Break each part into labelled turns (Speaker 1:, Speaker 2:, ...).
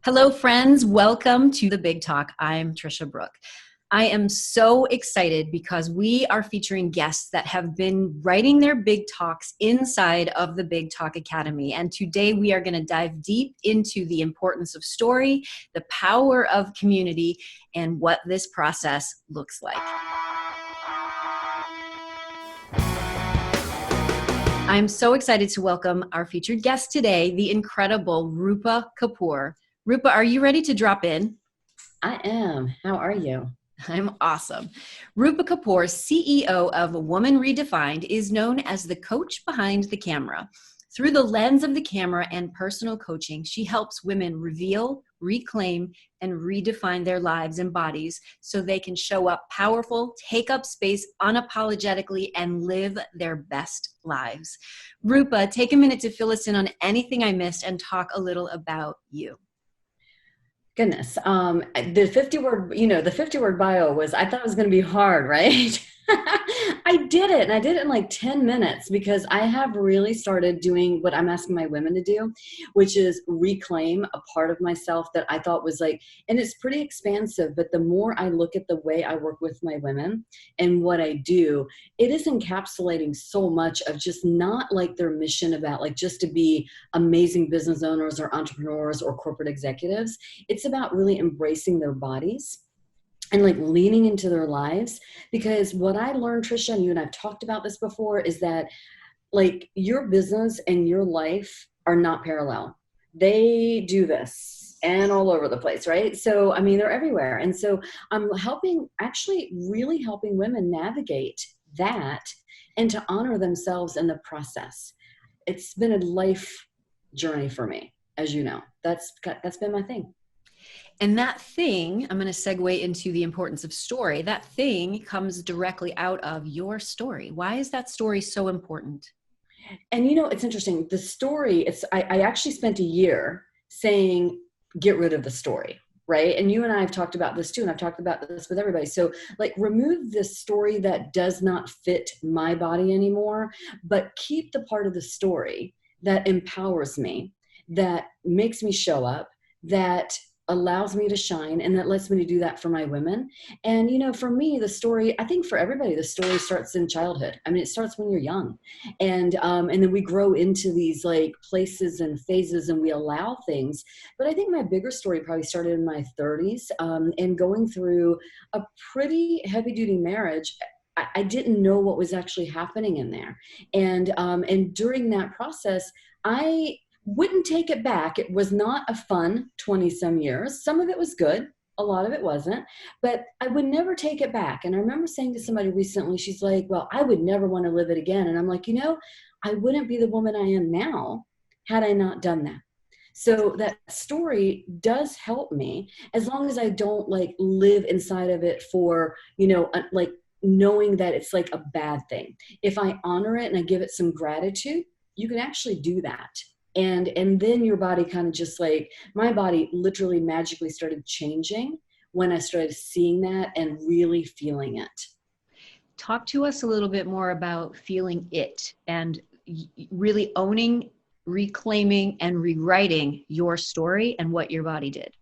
Speaker 1: Hello, friends. Welcome to the Big Talk. I'm Tricia Brouk. I am so excited because we are featuring guests that have been writing their big talks inside of the Big Talk Academy. And today we are going to dive deep into the importance of story, the power of community, and what this process looks like. I'm so excited to welcome our featured guest today, the incredible Rupa Kapoor. Rupa, are you ready to drop in?
Speaker 2: I am. How are you?
Speaker 1: I'm awesome. Rupa Kapoor, CEO of Woman Redefined, is known as the coach behind the camera. Through the lens of the camera and personal coaching, she helps women reveal, reclaim, and redefine their lives and bodies so they can show up powerful, take up space unapologetically, and live their best lives. Rupa, take a minute to fill us in on anything I missed and talk a little about you.
Speaker 2: Goodness. The 50-word bio was, I thought it was going to be hard, right? I did it. And I did it in like 10 minutes because I have really started doing what I'm asking my women to do, which is reclaim a part of myself that I thought was like, and it's pretty expansive, but the more I look at the way I work with my women and what I do, it is encapsulating so much of just not like their mission about like just to be amazing business owners or entrepreneurs or corporate executives. It's about really embracing their bodies and like leaning into their lives. Because what I learned, Tricia, and you and I've talked about this before, is that like your business and your life are not parallel. They do this and all over the place, right? So, I mean, they're everywhere. And so I'm really helping women navigate that and to honor themselves in the process. It's been a life journey for me, as you know. That's been my thing.
Speaker 1: And that thing, I'm going to segue into the importance of story. That thing comes directly out of your story. Why is that story so important?
Speaker 2: And you know, it's interesting. The story, I actually spent a year saying, get rid of the story, right? And you and I have talked about this too, and I've talked about this with everybody. So like remove the story that does not fit my body anymore, but keep the part of the story that empowers me, that makes me show up, that allows me to shine, and that lets me to do that for my women. And, you know, for me, the story, I think for everybody, the story starts in childhood. I mean, it starts when you're young. And then we grow into these like places and phases and we allow things. But I think my bigger story probably started in my 30s and going through a pretty heavy duty marriage. I didn't know what was actually happening in there. And during that process, I wouldn't take it back. It was not a fun 20 some years. Some of it was good. A lot of it wasn't, but I would never take it back. And I remember saying to somebody recently, she's like, well, I would never want to live it again. And I'm like, you know, I wouldn't be the woman I am now had I not done that. So that story does help me as long as I don't like live inside of it for, you know, like knowing that it's like a bad thing. If I honor it and I give it some gratitude, you can actually do that. And then your body kind of just like, my body literally magically started changing when I started seeing that and really feeling it.
Speaker 1: Talk to us a little bit more about feeling it and really owning, reclaiming, and rewriting your story and what your body did.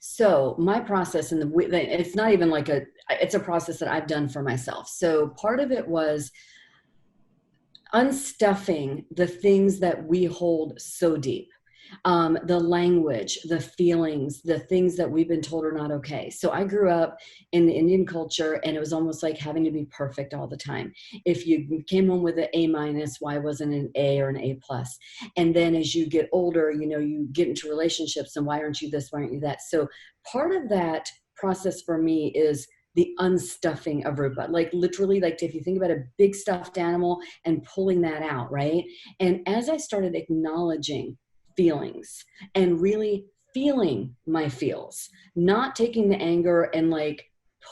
Speaker 2: So my process, and it's not even like it's a process that I've done for myself. So part of it was unstuffing the things that we hold so deep, the language, the feelings, the things that we've been told are not okay. So I grew up in the Indian culture, and it was almost like having to be perfect all the time. If you came home with an A-, why wasn't an A or an A+? And then as you get older, you know, you get into relationships, and why aren't you this, why aren't you that? So part of that process for me is the unstuffing of Rupa, like literally, like if you think about a big stuffed animal and pulling that out, right? And as I started acknowledging feelings and really feeling my feels, not taking the anger and like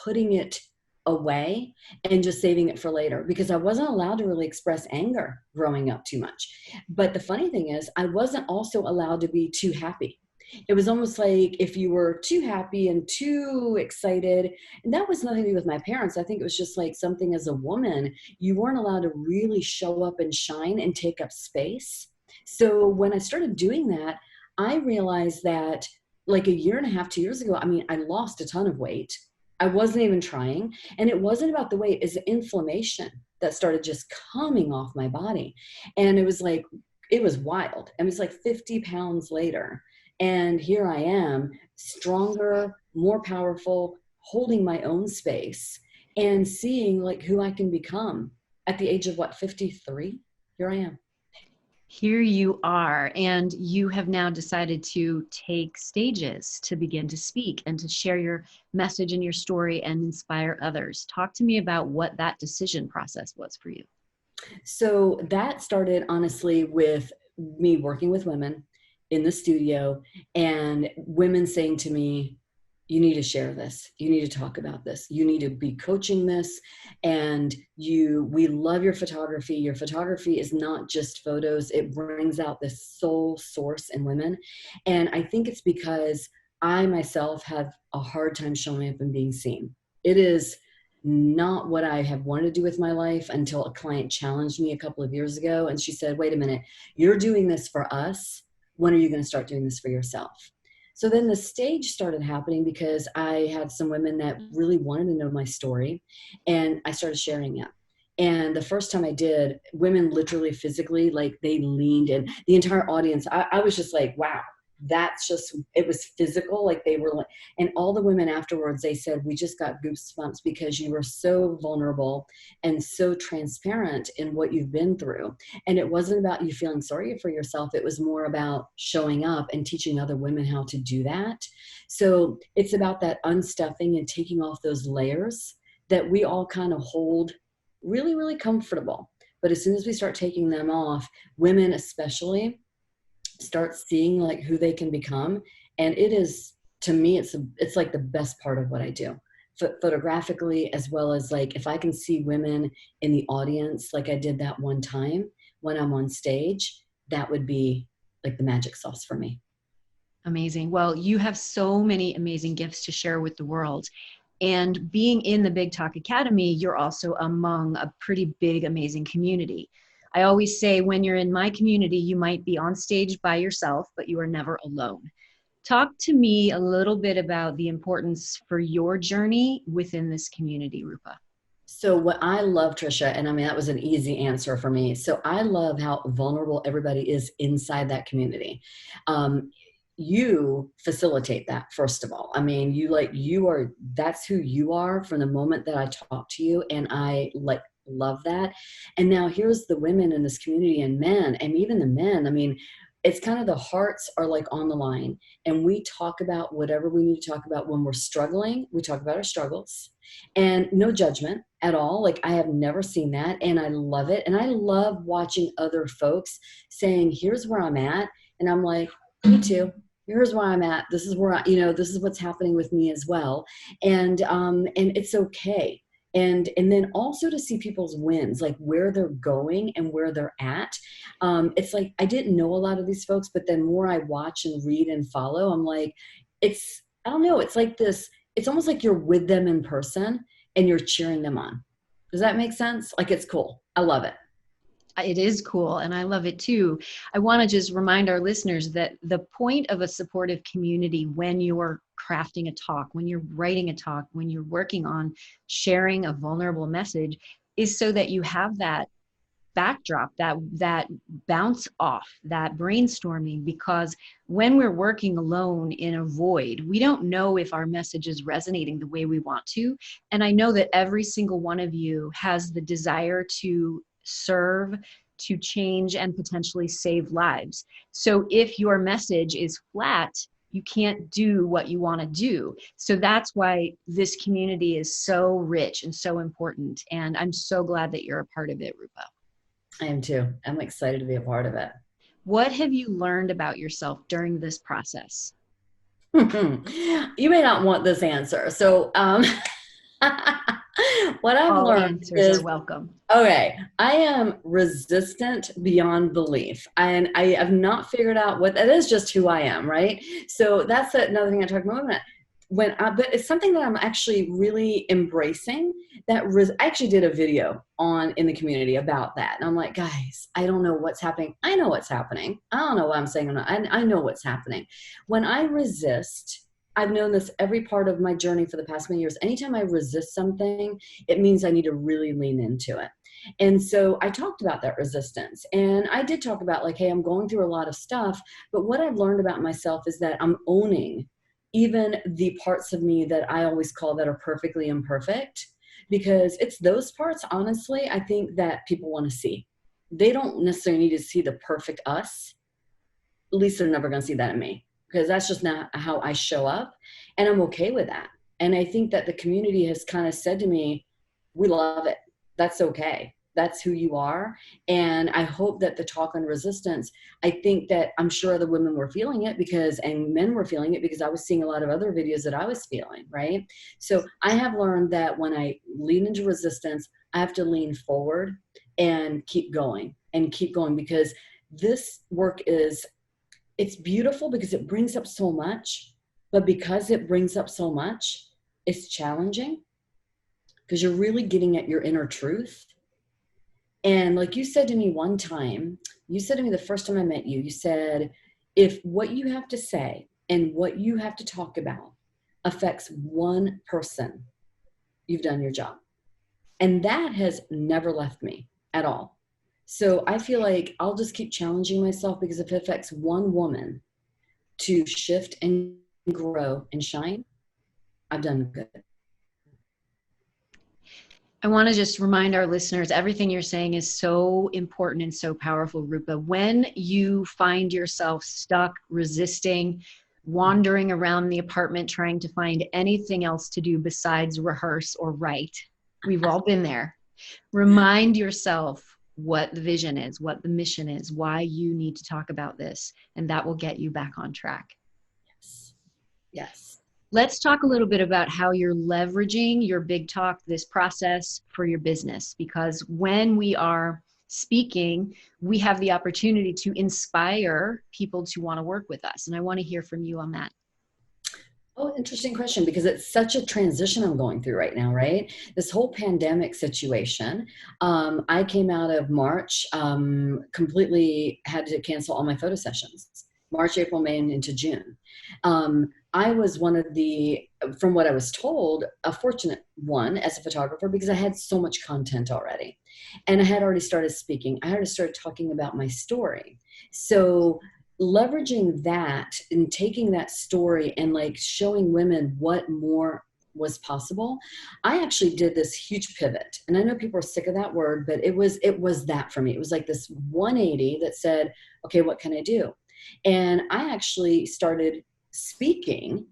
Speaker 2: putting it away and just saving it for later, because I wasn't allowed to really express anger growing up too much. But the funny thing is, I wasn't also allowed to be too happy. It was almost like if you were too happy and too excited, and that was nothing to do with my parents. I think it was just like something as a woman, you weren't allowed to really show up and shine and take up space. So when I started doing that, I realized that like a year and a half, 2 years ago, I mean, I lost a ton of weight. I wasn't even trying. And it wasn't about the weight, it's the inflammation that started just coming off my body. And it was like, it was wild. It was like 50 pounds later. And here I am, stronger, more powerful, holding my own space and seeing like who I can become at the age of what, 53? Here I am.
Speaker 1: Here you are, and you have now decided to take stages to begin to speak and to share your message and your story and inspire others. Talk to me about what that decision process was for you.
Speaker 2: So that started honestly with me working with women in the studio and women saying to me, you need to share this. You need to talk about this. You need to be coaching this. And we love your photography. Your photography is not just photos. It brings out this soul source in women. And I think it's because I myself have a hard time showing up and being seen. It is not what I have wanted to do with my life until a client challenged me a couple of years ago. And she said, wait a minute, you're doing this for us. When are you going to start doing this for yourself? So then the stage started happening because I had some women that really wanted to know my story, and I started sharing it. And the first time I did, women literally physically, like they leaned in, the entire audience. I was just like, wow, it was physical. Like they were like, and all the women afterwards, they said, we just got goosebumps because you were so vulnerable and so transparent in what you've been through. And it wasn't about you feeling sorry for yourself. It was more about showing up and teaching other women how to do that. So it's about that unstuffing and taking off those layers that we all kind of hold really, really comfortable. But as soon as we start taking them off, women especially start seeing like who they can become. And it is, to me, it's like the best part of what I do photographically, as well as like, if I can see women in the audience, like I did that one time when I'm on stage, that would be like the magic sauce for me.
Speaker 1: Amazing. Well, you have so many amazing gifts to share with the world. And being in the Big Talk Academy, you're also among a pretty big, amazing community. I always say when you're in my community, you might be on stage by yourself, but you are never alone. Talk to me a little bit about the importance for your journey within this community, Rupa.
Speaker 2: So what I love, Tricia, and I mean, that was an easy answer for me. So I love how vulnerable everybody is inside that community. You facilitate that, first of all. I mean, that's who you are from the moment that I talk to you. And I love that. And now here's the women in this community and men, and even the men. I mean, it's kind of the hearts are like on the line, and we talk about whatever we need to talk about. When we're struggling, we talk about our struggles, and no judgment at all. Like I have never seen that. And I love it. And I love watching other folks saying, here's where I'm at. And I'm like, me too. Here's where I'm at. This is where this is what's happening with me as well. And it's okay. And then also to see people's wins, like where they're going and where they're at. It's like, I didn't know a lot of these folks, but then more I watch and read and follow, I'm like, I don't know. It's like this, it's almost like you're with them in person and you're cheering them on. Does that make sense? Like, it's cool. I love it.
Speaker 1: It is cool, and I love it too. I want to just remind our listeners that the point of a supportive community when you're crafting a talk, when you're writing a talk, when you're working on sharing a vulnerable message is so that you have that backdrop, that bounce off, that brainstorming, because when we're working alone in a void, we don't know if our message is resonating the way we want to. And I know that every single one of you has the desire to serve, to change, and potentially save lives. So if your message is flat, you can't do what you want to do. So that's why this community is so rich and so important. And I'm so glad that you're a part of it, Rupa.
Speaker 2: I am too. I'm excited to be a part of it.
Speaker 1: What have you learned about yourself during this process?
Speaker 2: You may not want this answer. So what I've
Speaker 1: All
Speaker 2: learned
Speaker 1: answers are welcome.
Speaker 2: Okay, I am resistant beyond belief. And I have not figured out what that is, just who I am, right? So that's another thing I talk about. but it's something that I'm actually really embracing. I actually did a video in the community about that. And I'm like, guys, I don't know what's happening. I know what's happening. I don't know what I'm saying. I know what's happening. When I resist, I've known this every part of my journey for the past many years. Anytime I resist something, it means I need to really lean into it. And so I talked about that resistance. And I did talk about like, hey, I'm going through a lot of stuff. But what I've learned about myself is that I'm owning even the parts of me that I always call that are perfectly imperfect, because it's those parts, honestly, I think that people want to see. They don't necessarily need to see the perfect us. At least they're never going to see that in me, because that's just not how I show up. And I'm okay with that. And I think that the community has kind of said to me, we love it. That's okay. That's who you are. And I hope that the talk on resistance, I think that I'm sure other women were feeling it and men were feeling it, because I was seeing a lot of other videos that I was feeling, right? So I have learned that when I lean into resistance, I have to lean forward and keep going, because this work it's beautiful because it brings up so much, but because it brings up so much, it's challenging because you're really getting at your inner truth. And like you said to me one time, you said to me the first time I met you, you said, if what you have to say and what you have to talk about affects one person, you've done your job. And that has never left me at all. So I feel like I'll just keep challenging myself, because if it affects one woman to shift and grow and shine, I've done good.
Speaker 1: I want to just remind our listeners, everything you're saying is so important and so powerful, Rupa. When you find yourself stuck, resisting, wandering around the apartment, trying to find anything else to do besides rehearse or write, we've all been there. Remind yourself what the vision is, what the mission is, why you need to talk about this, and that will get you back on track.
Speaker 2: Yes. Yes.
Speaker 1: Let's talk a little bit about how you're leveraging your big talk, this process, for your business, because when we are speaking, we have the opportunity to inspire people to want to work with us. And I want to hear from you on that.
Speaker 2: Oh, interesting question, because it's such a transition I'm going through right now, right? This whole pandemic situation. I came out of March, completely had to cancel all my photo sessions, March, April, May, and into June. I was one of from what I was told, a fortunate one as a photographer, because I had so much content already. And I had already started speaking. I had already started talking about my story. So leveraging that and taking that story and like showing women what more was possible, I actually did this huge pivot. And I know people are sick of that word, but it was that for me. It was like this 180 that said, okay, what can I do? And I actually started speaking,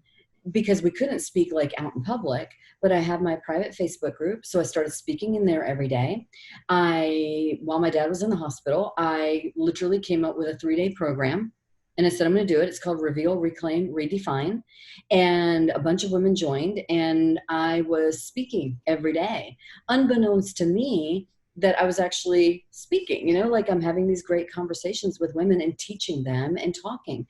Speaker 2: because we couldn't speak like out in public, but I have my private Facebook group. So I started speaking in there every day. While my dad was in the hospital, I literally came up with a 3-day program. And I said, I'm going to do it. It's called Reveal, Reclaim, Redefine. And a bunch of women joined, and I was speaking every day. Unbeknownst to me, that I was actually speaking, like I'm having these great conversations with women and teaching them and talking.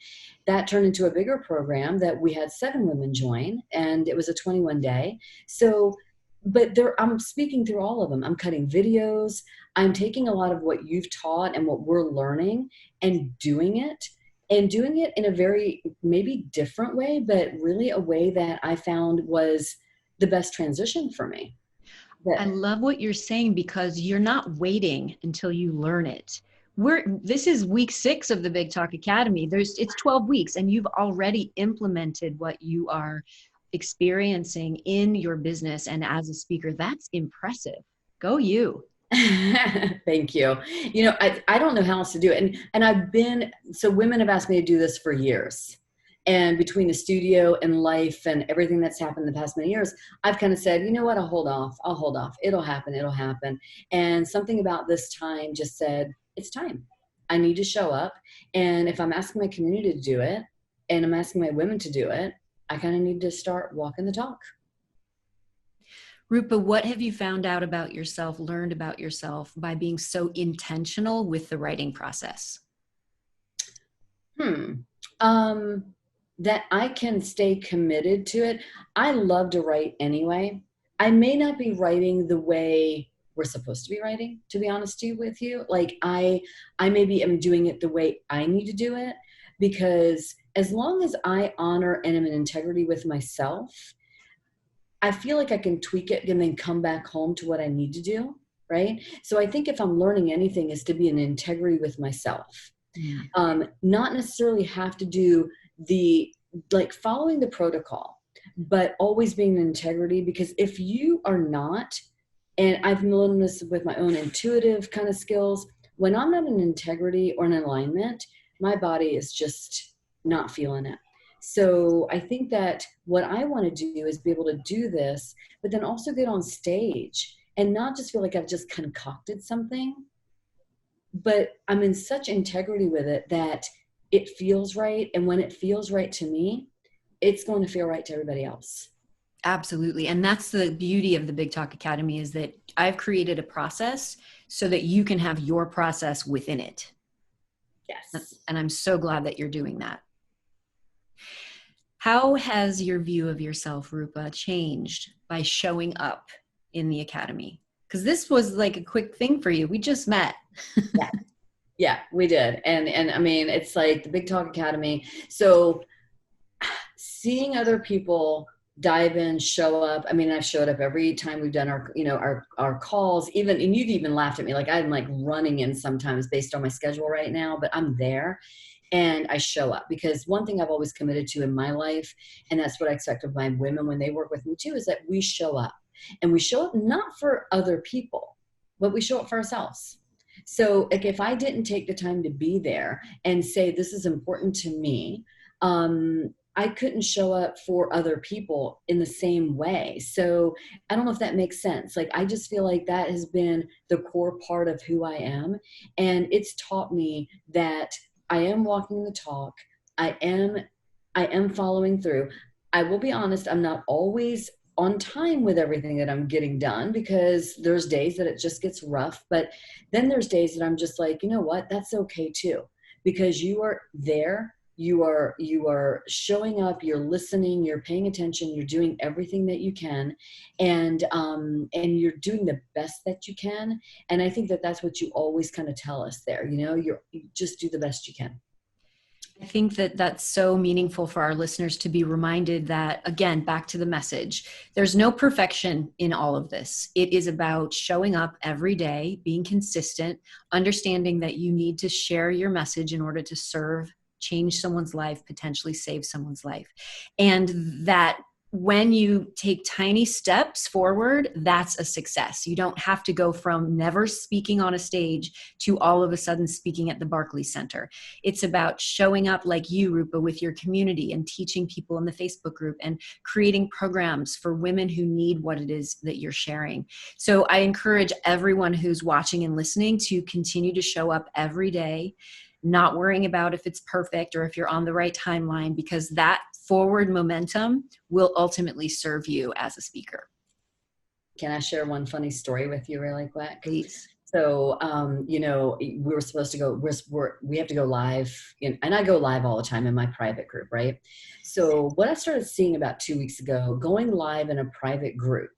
Speaker 2: That turned into a bigger program that we had 7 women join, and it was a 21-day. So, but I'm speaking through all of them. I'm cutting videos. I'm taking a lot of what you've taught and what we're learning and doing it in a very maybe different way, but really a way that I found was the best transition for me.
Speaker 1: I love what you're saying, because you're not waiting until you learn it. This is week 6 of the Big Talk Academy. It's 12 weeks, and you've already implemented what you are experiencing in your business and as a speaker. That's impressive. Go you.
Speaker 2: Thank you. I don't know how else to do it. And so women have asked me to do this for years. And between the studio and life and everything that's happened in the past many years, I've kind of said, you know what, I'll hold off. It'll happen. And something about this time just said, it's time. I need to show up. And if I'm asking my community to do it, and I'm asking my women to do it, I kind of need to start walking the talk.
Speaker 1: Rupa, what have you found out about yourself, learned about yourself by being so intentional with the writing process?
Speaker 2: that I can stay committed to it. I love to write anyway. I may not be writing the way we're supposed to be writing, to be honest with you. Like I maybe am doing it the way I need to do it, because as long as I honor and am in integrity with myself, I feel like I can tweak it and then come back home to what I need to do. Right. So I think if I'm learning anything is to be in integrity with myself. Not necessarily have to do the, like, following the protocol, but always being in integrity, because if you are not, and I've learned this with my own intuitive kind of skills, when I'm not in integrity or in alignment, my body is just not feeling it. So I think that what I want to do is be able to do this, but then also get on stage and not just feel like I've just concocted something, but I'm in such integrity with it that it feels right. And when it feels right to me, it's going to feel right to everybody else.
Speaker 1: Absolutely. And that's the beauty of the Big Talk Academy, is that I've created a process so that you can have your process within it.
Speaker 2: Yes.
Speaker 1: And I'm so glad that you're doing that. How has your view of yourself, Rupa, changed by showing up in the academy? Because this was like a quick thing for you. We just met.
Speaker 2: Yeah, we did. And I mean, it's like the Big Talk Academy. So seeing other people dive in, show up. I mean, I've showed up every time we've done our calls, even, and you've even laughed at me. Like I'm like running in sometimes based on my schedule right now, but I'm there and I show up, because one thing I've always committed to in my life, and that's what I expect of my women when they work with me too, is that we show up, and we show up not for other people, but we show up for ourselves. So like if I didn't take the time to be there and say, this is important to me, I couldn't show up for other people in the same way. So I don't know if that makes sense. Like, I just feel like that has been the core part of who I am. And it's taught me that I am walking the talk. I am following through. I will be honest, I'm not always on time with everything that I'm getting done, because there's days that it just gets rough. But then there's days that I'm just like, you know what, that's okay too, because you are there. You are showing up, you're listening, you're paying attention, you're doing everything that you can, and you're doing the best that you can. And I think that that's what you always kind of tell us there, you just do the best you can.
Speaker 1: I think that that's so meaningful for our listeners to be reminded that, again, back to the message, there's no perfection in all of this. It is about showing up every day, being consistent, understanding that you need to share your message in order to serve, change someone's life, potentially save someone's life. And that when you take tiny steps forward, that's a success. You don't have to go from never speaking on a stage to all of a sudden speaking at the Barclays Center. It's about showing up like you, Rupa, with your community and teaching people in the Facebook group and creating programs for women who need what it is that you're sharing. So I encourage everyone who's watching and listening to continue to show up every day, not worrying about if it's perfect or if you're on the right timeline, because that forward momentum will ultimately serve you as a speaker.
Speaker 2: Can I share one funny story with you really quick?
Speaker 1: Please.
Speaker 2: So, we were supposed to go, we have to go live, and I go live all the time in my private group, right? So what I started seeing about 2 weeks ago, going live in a private group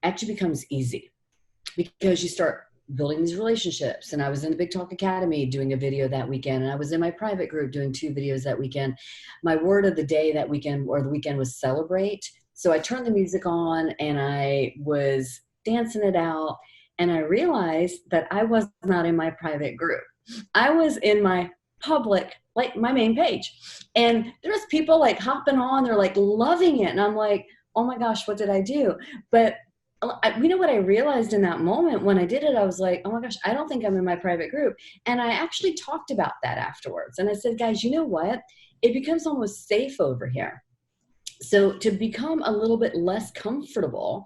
Speaker 2: actually becomes easy, because you start building these relationships. And I was in the Big Talk Academy doing a video that weekend, and I was in my private group doing 2 videos that weekend. My word of the day that weekend, or the weekend, was celebrate. So I turned the music on and I was dancing it out, and I realized that I was not in my private group. I was in my public, like my main page. And there's people like hopping on, they're like loving it. And I'm like, oh my gosh, what did I do? But you know what I realized in that moment when I did it, I was like, oh my gosh, I don't think I'm in my private group. And I actually talked about that afterwards. And I said, guys, you know what? It becomes almost safe over here. So to become a little bit less comfortable,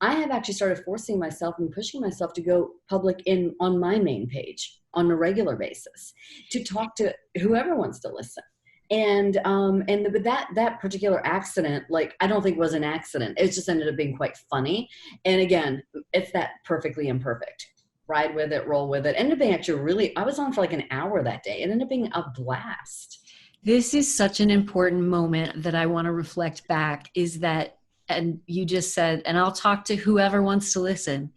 Speaker 2: I have actually started forcing myself and pushing myself to go public on my main page on a regular basis, to talk to whoever wants to listen. But that particular accident, like, I don't think was an accident. It just ended up being quite funny. And again, it's that perfectly imperfect. Ride with it, roll with it. Ended up being actually I was on for like an hour that day. It ended up being a blast.
Speaker 1: This is such an important moment that I want to reflect back is that, and you just said, and I'll talk to whoever wants to listen,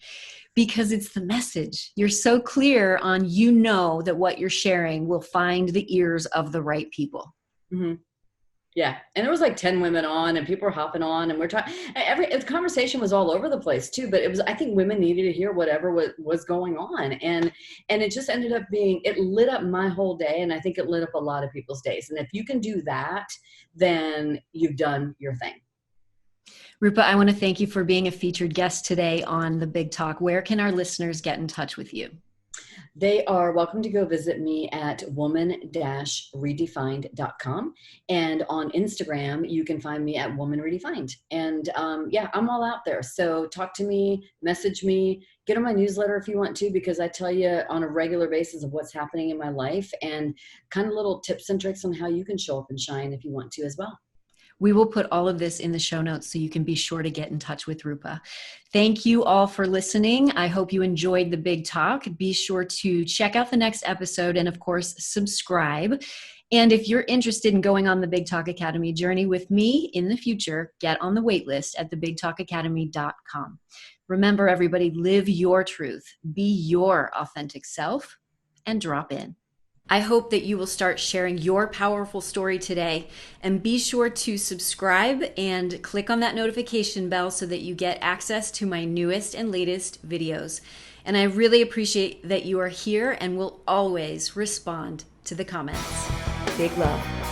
Speaker 1: because it's the message. You're so clear on, that what you're sharing will find the ears of the right people.
Speaker 2: Mm-hmm. Yeah. And there was like 10 women on and people were hopping on and we're talking, the conversation was all over the place too, but it was, I think women needed to hear whatever was going on. And it just ended up being, it lit up my whole day. And I think it lit up a lot of people's days. And if you can do that, then you've done your thing.
Speaker 1: Rupa, I want to thank you for being a featured guest today on The Big Talk. Where can our listeners get in touch with you?
Speaker 2: They are welcome to go visit me at woman-redefined.com. And on Instagram, you can find me at Woman Redefined. And yeah, I'm all out there. So talk to me, message me, get on my newsletter if you want to, because I tell you on a regular basis of what's happening in my life and kind of little tips and tricks on how you can show up and shine if you want to as well.
Speaker 1: We will put all of this in the show notes so you can be sure to get in touch with Rupa. Thank you all for listening. I hope you enjoyed the Big Talk. Be sure to check out the next episode and, of course, subscribe. And if you're interested in going on the Big Talk Academy journey with me in the future, get on the wait list at thebigtalkacademy.com. Remember, everybody, live your truth, be your authentic self, and drop in. I hope that you will start sharing your powerful story today, and be sure to subscribe and click on that notification bell so that you get access to my newest and latest videos. And I really appreciate that you are here and will always respond to the comments. Big love.